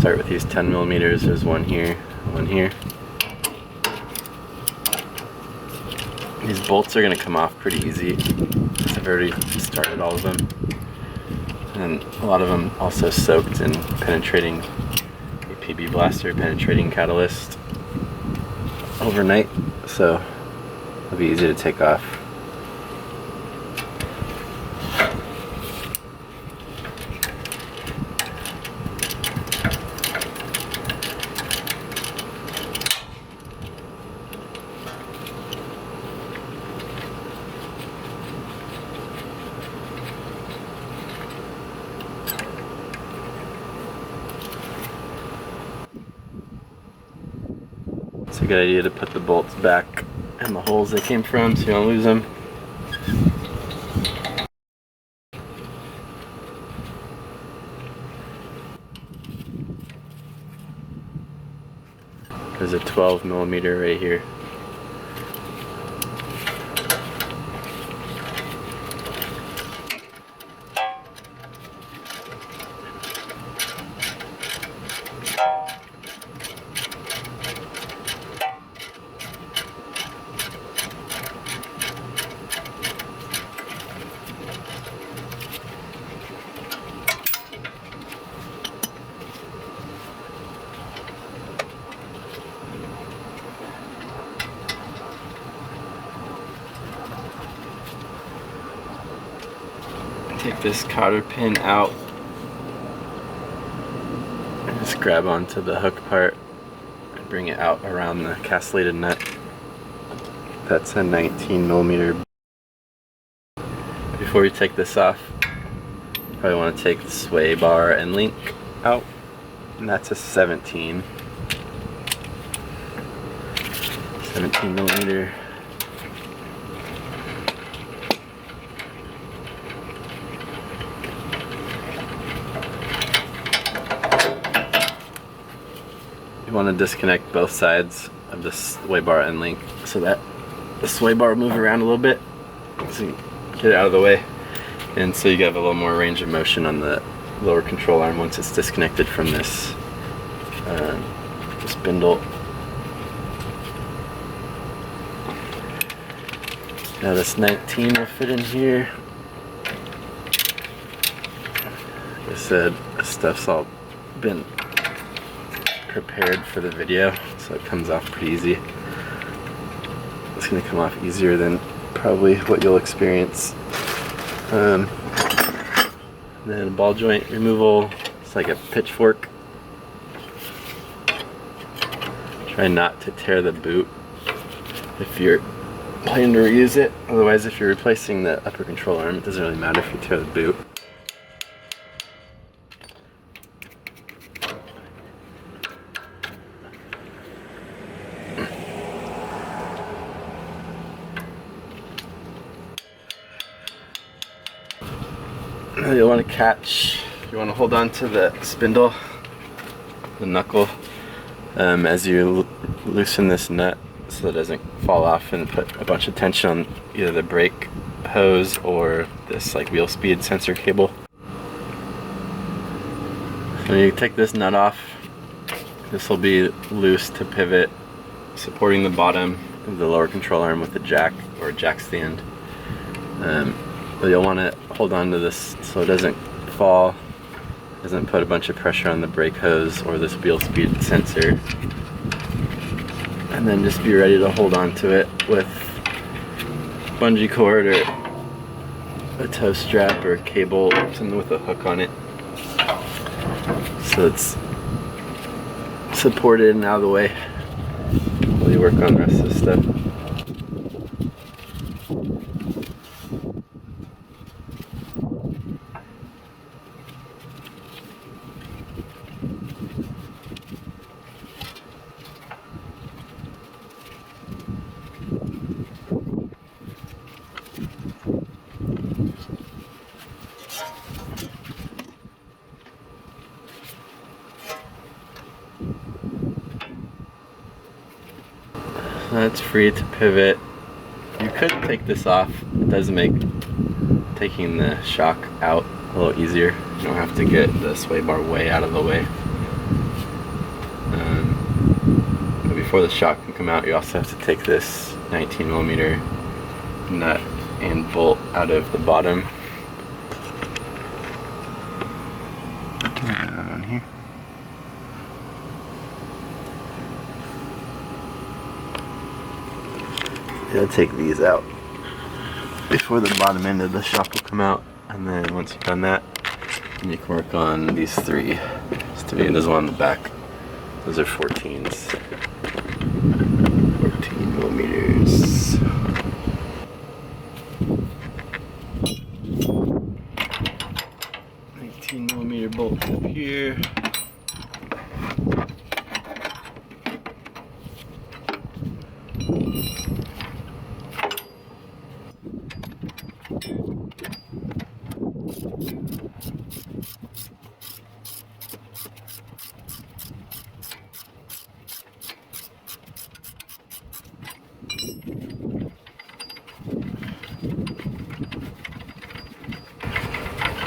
start with these 10 millimeters. There's one here, one here. These bolts are going to come off pretty easy, because I've already started all of them. And a lot of them also soaked in penetrating a PB Blaster penetrating catalyst overnight, so it'll be easy to take off. It's a good idea to put the bolts back in the holes they came from so you don't lose them. There's a 12 millimeter right here. Take this cotter pin out and just grab onto the hook part and bring it out around the castellated nut. That's a 19 millimeter. Before we take this off, you probably want to take the sway bar and link out, and that's a 17 millimeter. You want to disconnect both sides of the sway bar and link so that the sway bar will move around a little bit, so you get it out of the way, and so you have a little more range of motion on the lower control arm once it's disconnected from this spindle. Now this 19 will fit in here. Like I said, this stuff's all been prepared for the video, so it comes off pretty easy. It's going to come off easier than probably what you'll experience. Then a ball joint removal. It's like a pitchfork. Try not to tear the boot if you're planning to reuse it. Otherwise, if you're replacing the upper control arm, it doesn't really matter if you tear the boot. You'll want to catch, you want to hold on to the spindle, the knuckle, as you loosen this nut so it doesn't fall off and put a bunch of tension on either the brake hose or this like wheel speed sensor cable. When you take this nut off, this will be loose to pivot, supporting the bottom of the lower control arm with the jack or jack stand. But you'll want to hold on to this so it doesn't fall, doesn't put a bunch of pressure on the brake hose or this wheel speed sensor. And then just be ready to hold on to it with bungee cord or a tow strap or a cable, something with a hook on it, so it's supported and out of the way while you work on the rest of the stuff. It's free to pivot. You could take this off. It does make taking the shock out a little easier. You don't have to get the sway bar way out of the way. before the shock can come out, you also have to take this 19mm nut and bolt out of the bottom. Down here. You gotta take these out before the bottom end of the shock will come out, and then once you've done that, you can work on these three. And there's one on the back. Those are 14s. 14mm. 19mm bolt up here.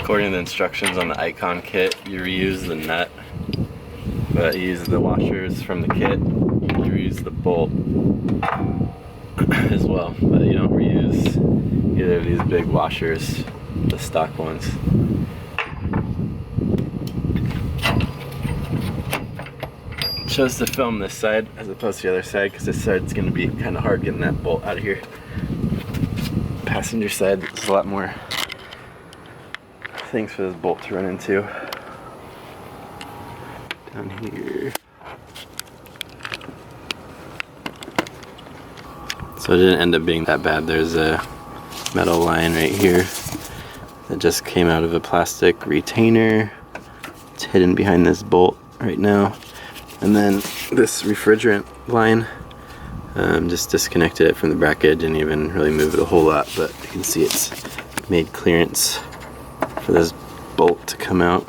According to the instructions on the Icon kit, you reuse the nut, but you use the washers from the kit. You reuse the bolt as well, but you don't reuse either of these big washers, the stock ones. It shows to film this side as opposed to the other side, because this side's going to be kind of hard getting that bolt out of here. Passenger side, there's a lot more things for this bolt to run into. Down here. So it didn't end up being that bad. There's a metal line right here that just came out of a plastic retainer. It's hidden behind this bolt right now. And then this refrigerant line, just disconnected it from the bracket. Didn't even really move it a whole lot, but you can see it's made clearance for this bolt to come out.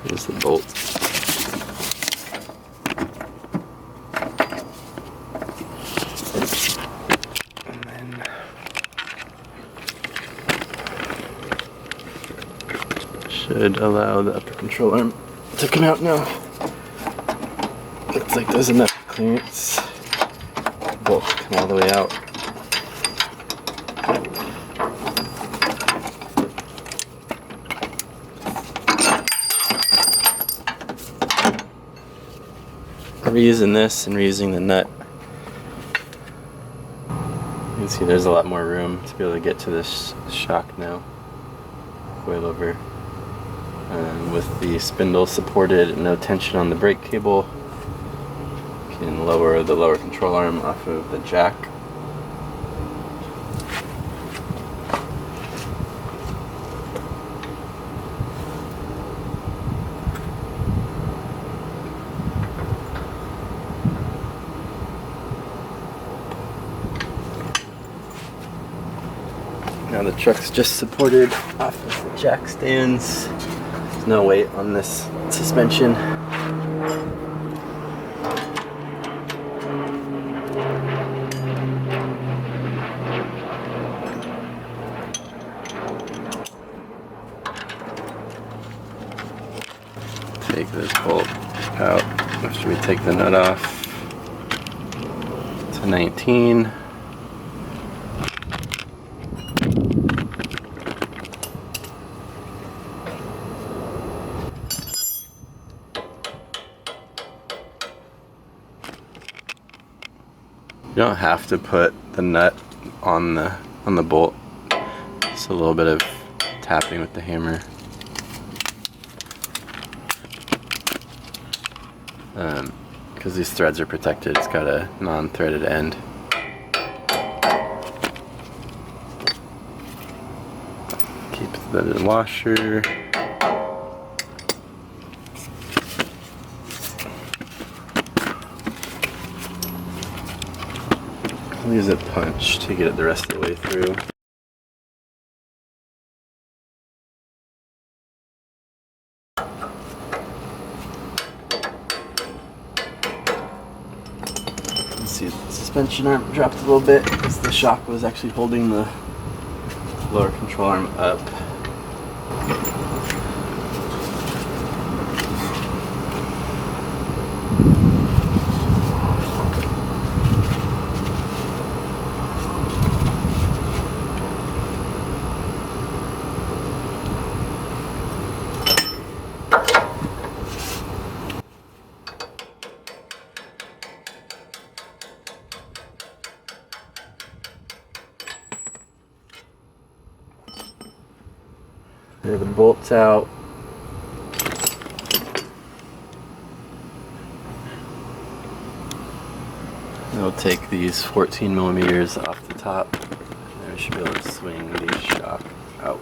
There's the bolt. And then should allow the upper control arm to come out now. Looks like there's enough clearance. Bolt to come all the way out. Reusing this and reusing the nut. You can see there's a lot more room to be able to get to this shock now. Coil over. With the spindle supported, no tension on the brake cable. You can lower the lower control arm off of the jack. Now the truck's just supported off of the jack stands. There's no weight on this suspension. Take this bolt out after we take the nut off to 19. You don't have to put the nut on the bolt. Just a little bit of tapping with the hammer. Because these threads are protected, it's got a non-threaded end. Keep the washer. I'll use a punch to get it the rest of the way through. See, the suspension arm dropped a little bit because the shock was actually holding the lower control arm up. There are the bolts out. I'll take these 14 millimeters off the top, and I should be able to swing the shock out.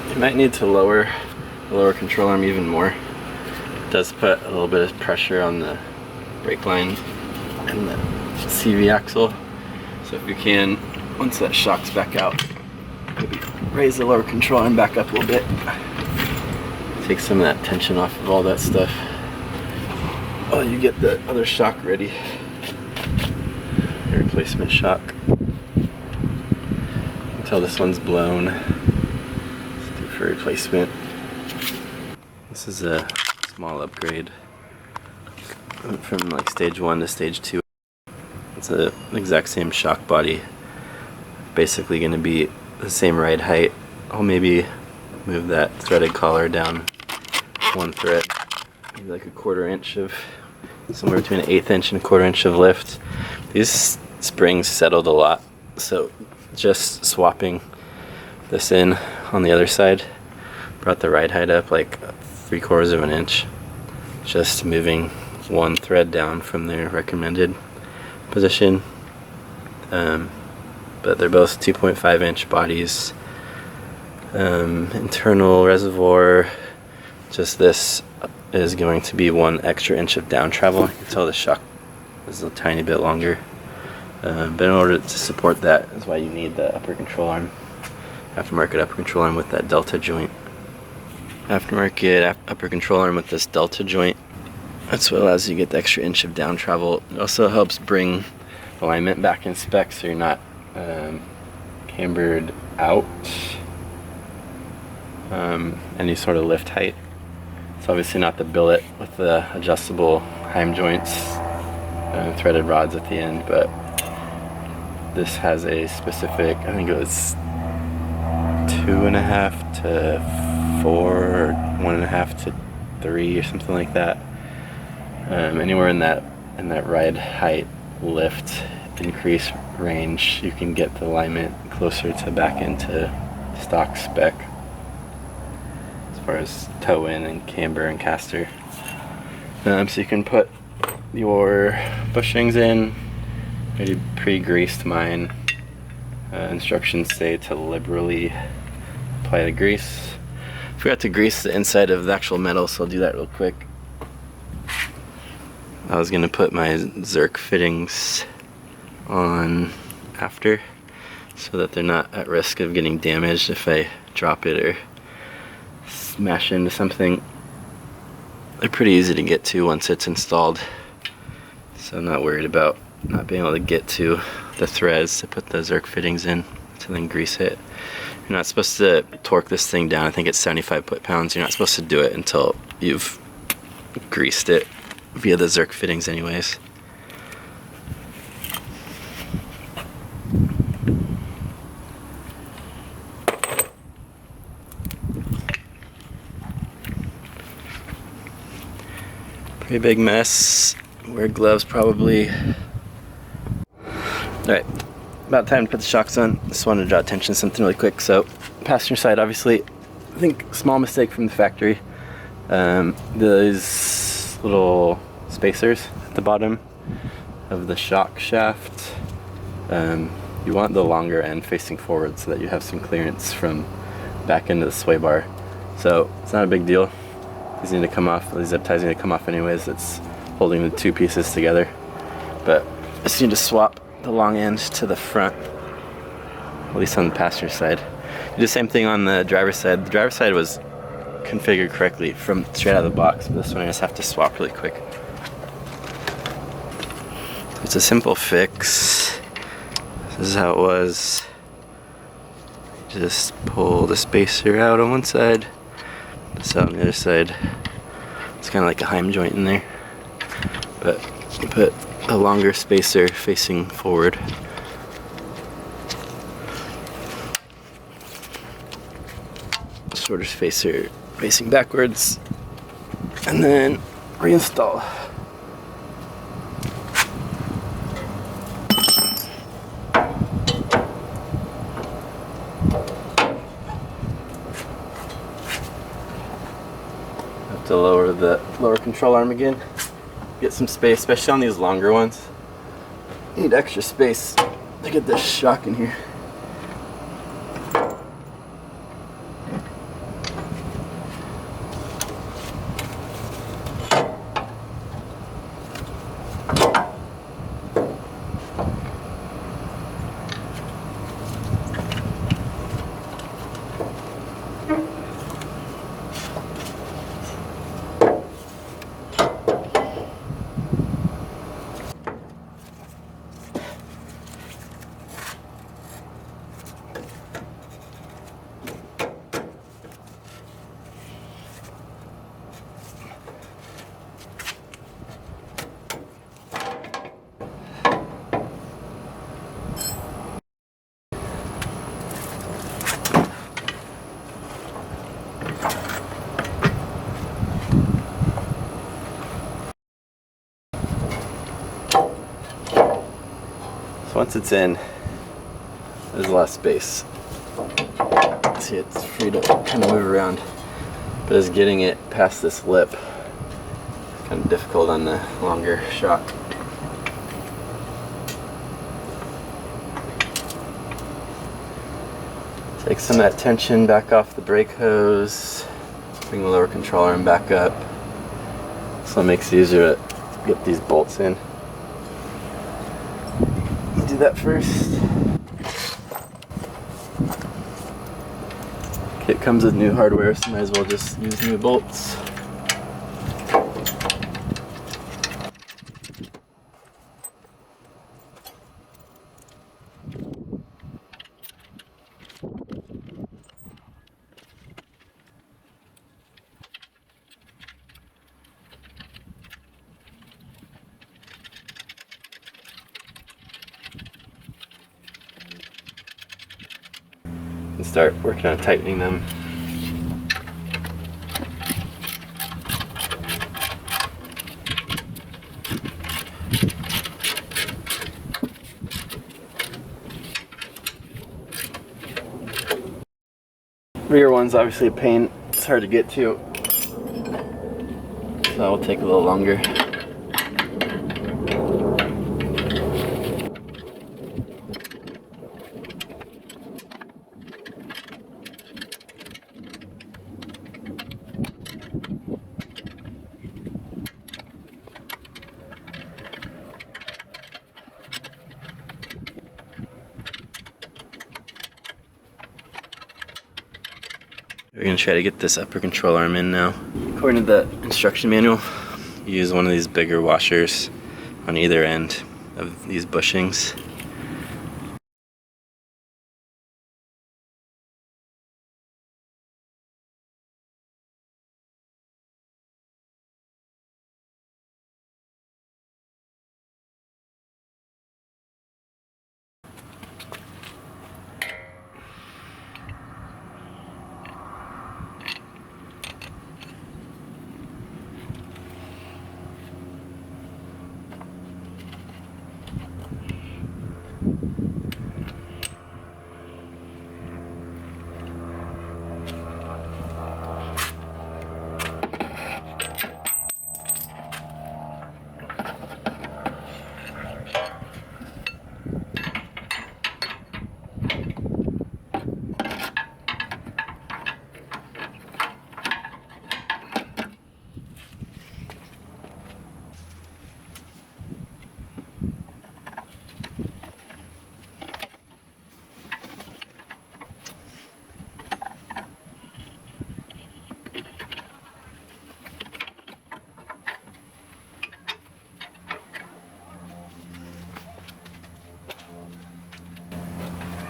You might need to lower the lower control arm even more. It does put a little bit of pressure on the brake line and the CV axle. So if you can, once that shocks back out, maybe raise the lower control arm back up a little bit. Take some of that tension off of all that stuff. Oh, you get the other shock ready. The replacement shock. Until this one's blown. For replacement. This is a small upgrade. Went from like stage 1 to stage 2. It's the exact same shock body. Basically going to be the same ride height. I'll maybe move that threaded collar down 1 thread. Maybe like a 1/4 inch of, somewhere between an 1/8 inch and a 1/4 inch of lift. These springs settled a lot, so just swapping this in on the other side brought the ride height up like 3/4 of an inch. Just moving 1 thread down from their recommended position. But they're both 2.5 inch bodies. Internal reservoir, just this is going to be 1 extra inch of down travel. You can tell the shock is a tiny bit longer. But in order to support that is why you need the upper control arm. Aftermarket upper control arm with that delta joint. Aftermarket upper control arm with this delta joint. That's what allows you to get the extra inch of down travel. It also helps bring alignment back in spec so you're not cambered out any sort of lift height. It's obviously not the billet with the adjustable heim joints and threaded rods at the end, but this has a specific, I think it was 2.5 to 4 or 1.5 to 3 or something like that. Anywhere in that ride height lift increase range, you can get the alignment closer to back into stock spec as far as toe in and camber and caster. So you can put your bushings in. I already pre-greased mine. Instructions say to liberally apply the grease. Forgot to grease the inside of the actual metal, so I'll do that real quick. I was gonna put my Zerk fittings on after so that they're not at risk of getting damaged if I drop it or smash into something. They're pretty easy to get to once it's installed, so I'm not worried about not being able to get to the threads to put the Zerk fittings in to then grease it. You're not supposed to torque this thing down. I think it's 75 foot-pounds. You're not supposed to do it until you've greased it via the Zerk fittings anyways. Pretty big mess. Wear gloves probably. Alright, about time to put the shocks on. Just wanted to draw attention to something really quick. So, passenger side, obviously, I think small mistake from the factory. Those little spacers at the bottom of the shock shaft. You want the longer end facing forward so that you have some clearance from back into the sway bar. So it's not a big deal. These need to come off. These zip ties need to come off anyways. It's holding the two pieces together. But I just need to swap the long end to the front, at least on the passenger side. Do the same thing on the driver's side. The driver's side was configured correctly from straight out of the box, but this one I just have to swap really quick. It's a simple fix. This is how it was. Just pull the spacer out on one side, this out on the other side. It's kind of like a Heim joint in there, but you put a longer spacer facing forward. Shorter spacer facing backwards, and then reinstall. Have to lower the lower control arm again. Get some space, especially on these longer ones. Need extra space to get this shock in here. Once it's in, there's a lot of space. See, it's free to kind of move around, but it's getting it past this lip kind of difficult on the longer shock. Take some of that tension back off the brake hose, bring the lower control arm back up, so it makes it easier to get these bolts in. Do that first. Kit comes with new hardware, so might as well just use new bolts. And start working on tightening them. Rear one's obviously a pain. It's hard to get to, so that will take a little longer. We're going to try to get this upper control arm in now. According to the instruction manual, you use one of these bigger washers on either end of these bushings.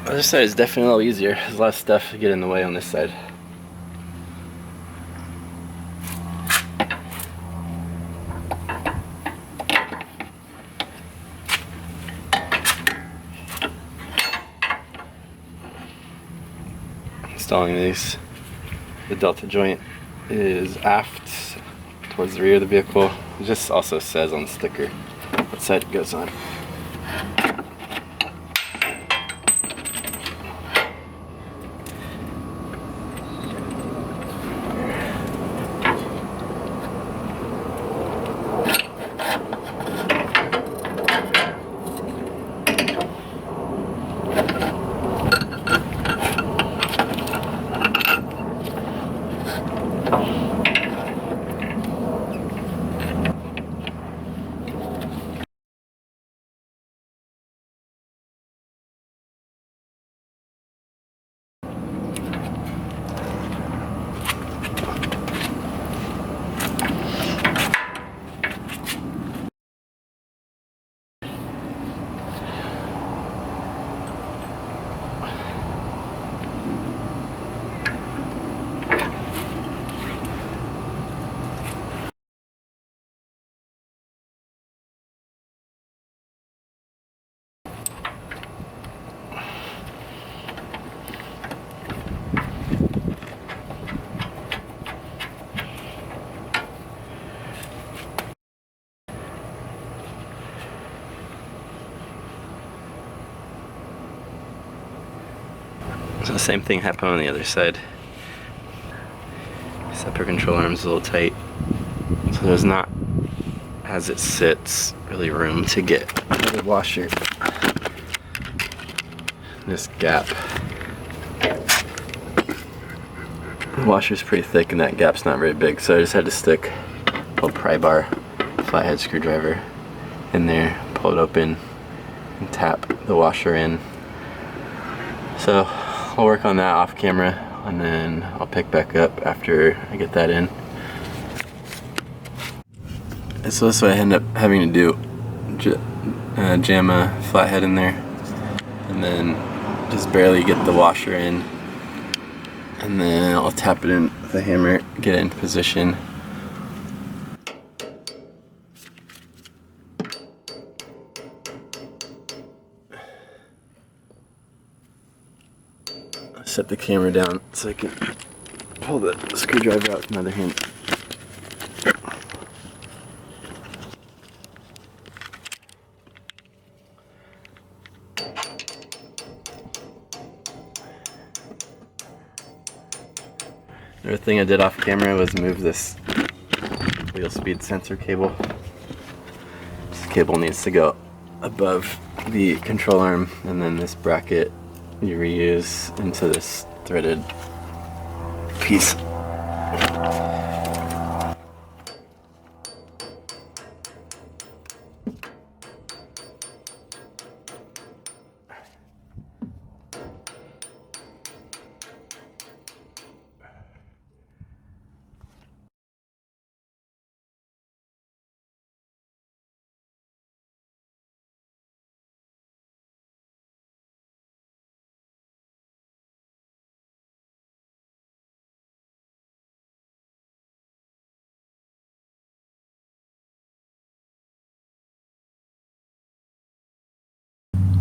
Other side is definitely a little easier. There's less stuff to get in the way on this side. Installing these. The delta joint is aft towards the rear of the vehicle. It just also says on the sticker what side it goes on. So the same thing happened on the other side. Except our control arm is a little tight. So there's not, as it sits, really room to get the washer. This gap. The washer's pretty thick and that gap's not very big, so I just had to stick a little pry bar, flathead screwdriver in there, pull it open, and tap the washer in. So I'll work on that off camera and then I'll pick back up after I get that in. And so that's what I end up having to do, jam a flathead in there and then just barely get the washer in, and then I'll tap it in with a hammer, get it into position. Set the camera down so I can pull the screwdriver out with my other hand. Another thing I did off camera was move this wheel speed sensor cable. This cable needs to go above the control arm, and then this bracket you reuse into this threaded piece.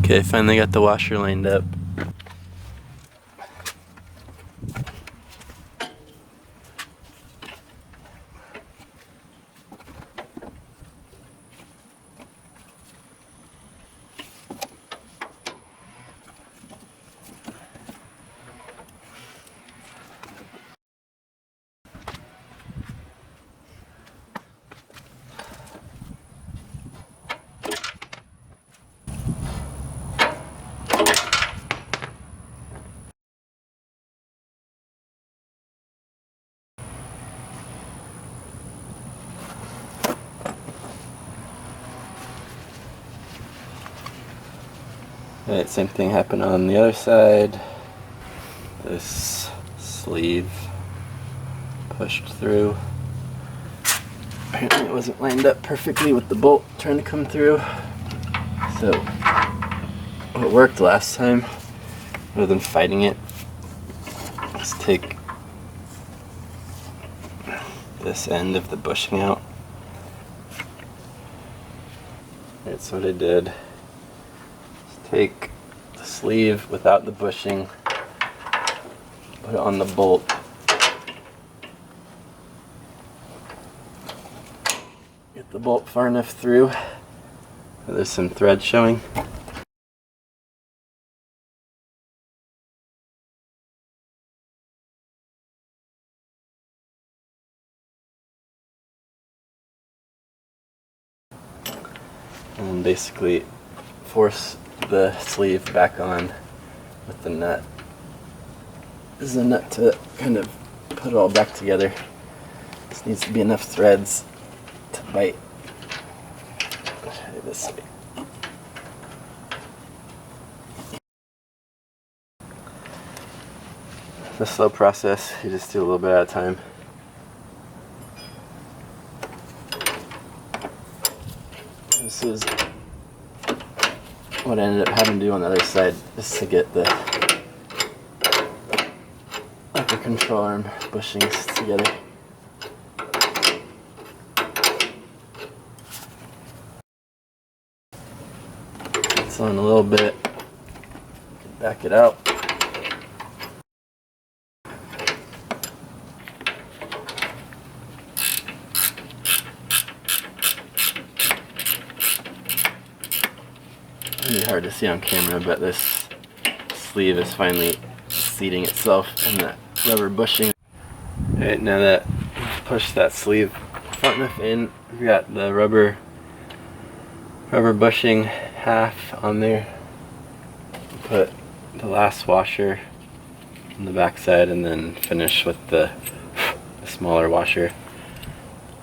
Okay, finally got the washer lined up. Alright, same thing happened on the other side. This sleeve pushed through. Apparently it wasn't lined up perfectly with the bolt trying to come through. So what worked last time, rather than fighting it, let's take this end of the bushing out. That's what I did. Just take the sleeve without the bushing, put it on the bolt. Get the bolt far enough through. There's some thread showing. And basically force the sleeve back on with the nut. This is a nut to kind of put it all back together. This needs to be enough threads to bite. I'll try this way. It's a slow process, you just do a little bit at a time. This is what I ended up having to do on the other side, just to get the upper control arm bushings together. It's on a little bit, back it out. Really hard to see on camera, but this sleeve is finally seating itself in that rubber bushing. Alright, now that we've pushed that sleeve far enough in, we've got the rubber bushing half on there. Put the last washer on the back side and then finish with the smaller washer.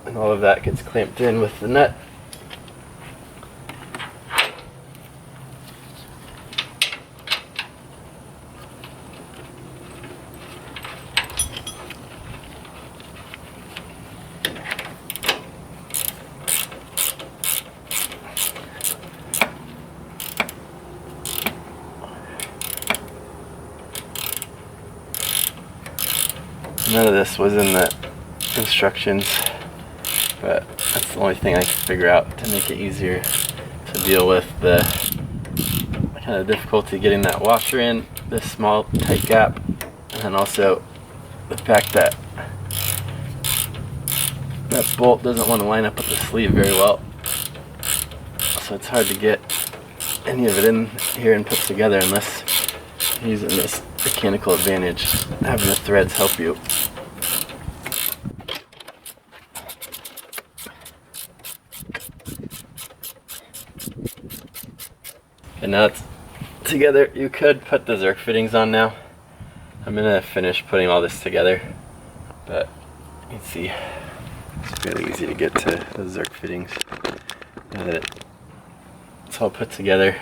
And all of that gets clamped in with the nut. None of this was in the instructions, but that's the only thing I could figure out to make it easier to deal with the kind of difficulty getting that washer in, this small tight gap, and then also the fact that that bolt doesn't want to line up with the sleeve very well. So it's hard to get any of it in here and put together unless you're using this mechanical advantage, having the threads help you. And now it's together. You could put the Zerk fittings on now. I'm gonna finish putting all this together, but you can see it's really easy to get to the Zerk fittings. Now that it's all put together,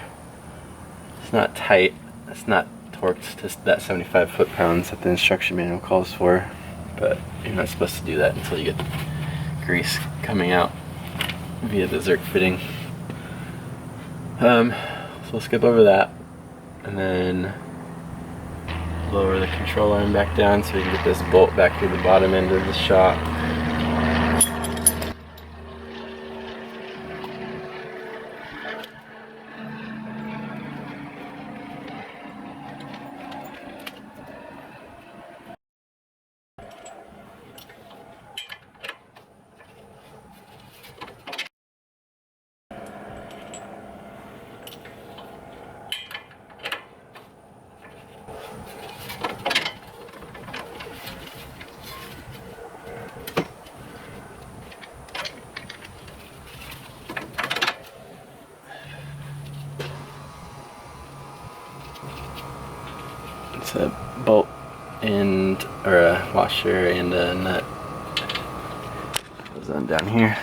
it's not tight, it's not torqued to that 75 foot-pounds that the instruction manual calls for, but you're not supposed to do that until you get grease coming out via the Zerk fitting. So we'll skip over that and then lower the control arm back down so we can get this bolt back through the bottom end of the shop. It's a bolt and, or a washer and a nut. Goes on down here.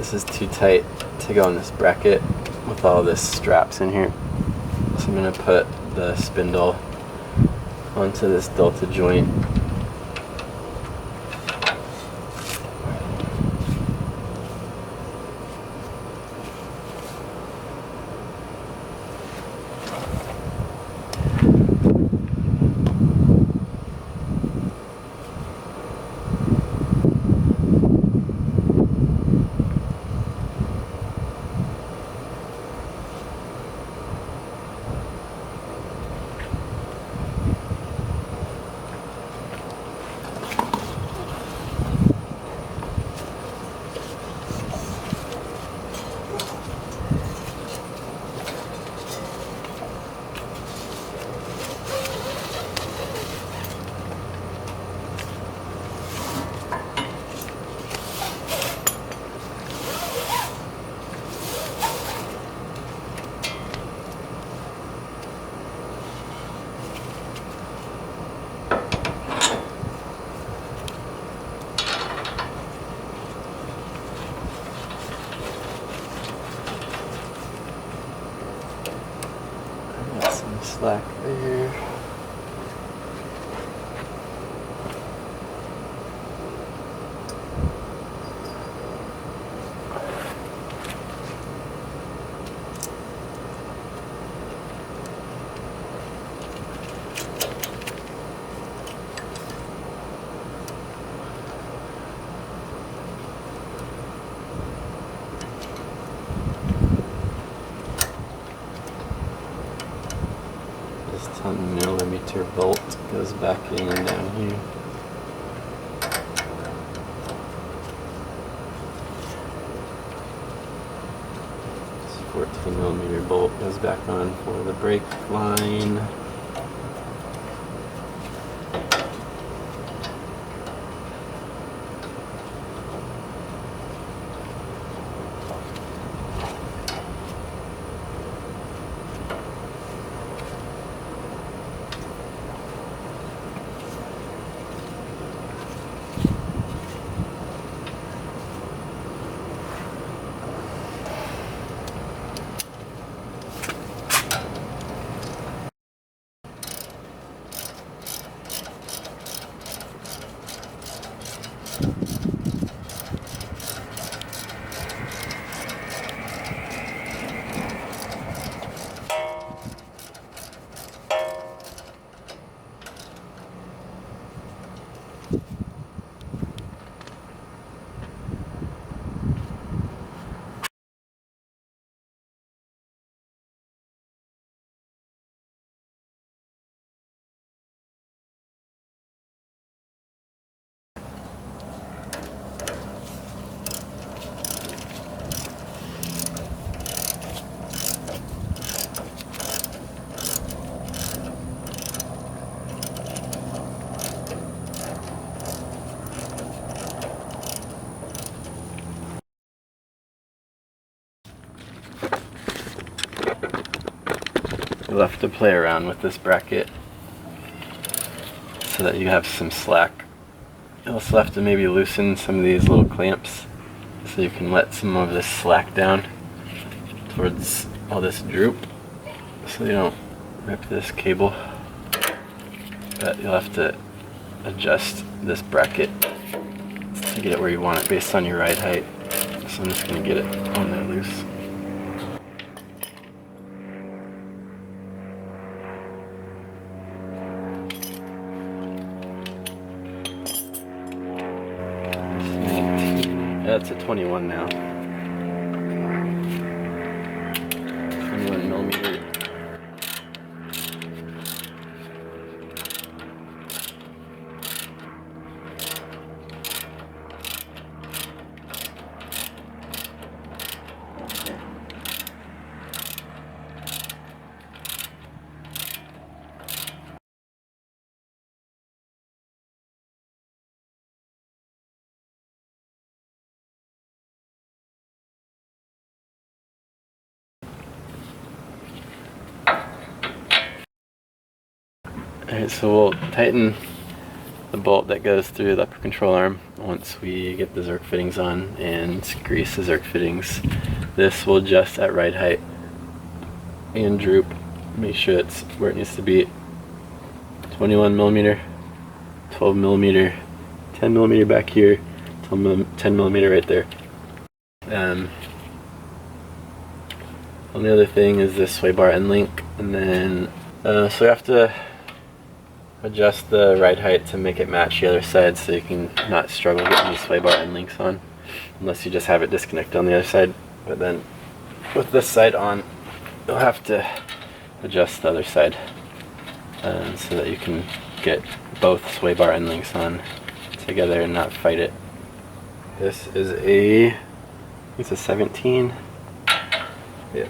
this is too tight to go in this bracket with all this straps in here. So I'm going to put the spindle onto this delta joint. Got some slack there. This 10mm bolt goes back in and down here. This 14mm bolt goes back on for the brake line. You'll have to play around with this bracket so that you have some slack. You'll also have to maybe loosen some of these little clamps so you can let some of this slack down towards all this droop so you don't rip this cable. But you'll have to adjust this bracket to get it where you want it based on your ride height. So I'm just going to get it on there loose. That's a 21 now. 21mm. Alright, so we'll tighten the bolt that goes through the upper control arm once we get the Zerk fittings on and grease the Zerk fittings. This will adjust at ride height and droop. Make sure it's where it needs to be. 21 millimeter, 12 millimeter, 10 millimeter back here, 10 millimeter right there. Only other thing is this sway bar end link, and then so we have to adjust the ride height to make it match the other side, so you can not struggle getting these sway bar end links on, unless you just have it disconnected on the other side. But then with this side on, you'll have to adjust the other side so that you can get both sway bar end links on together and not fight it. This is it's a 17. Yeah.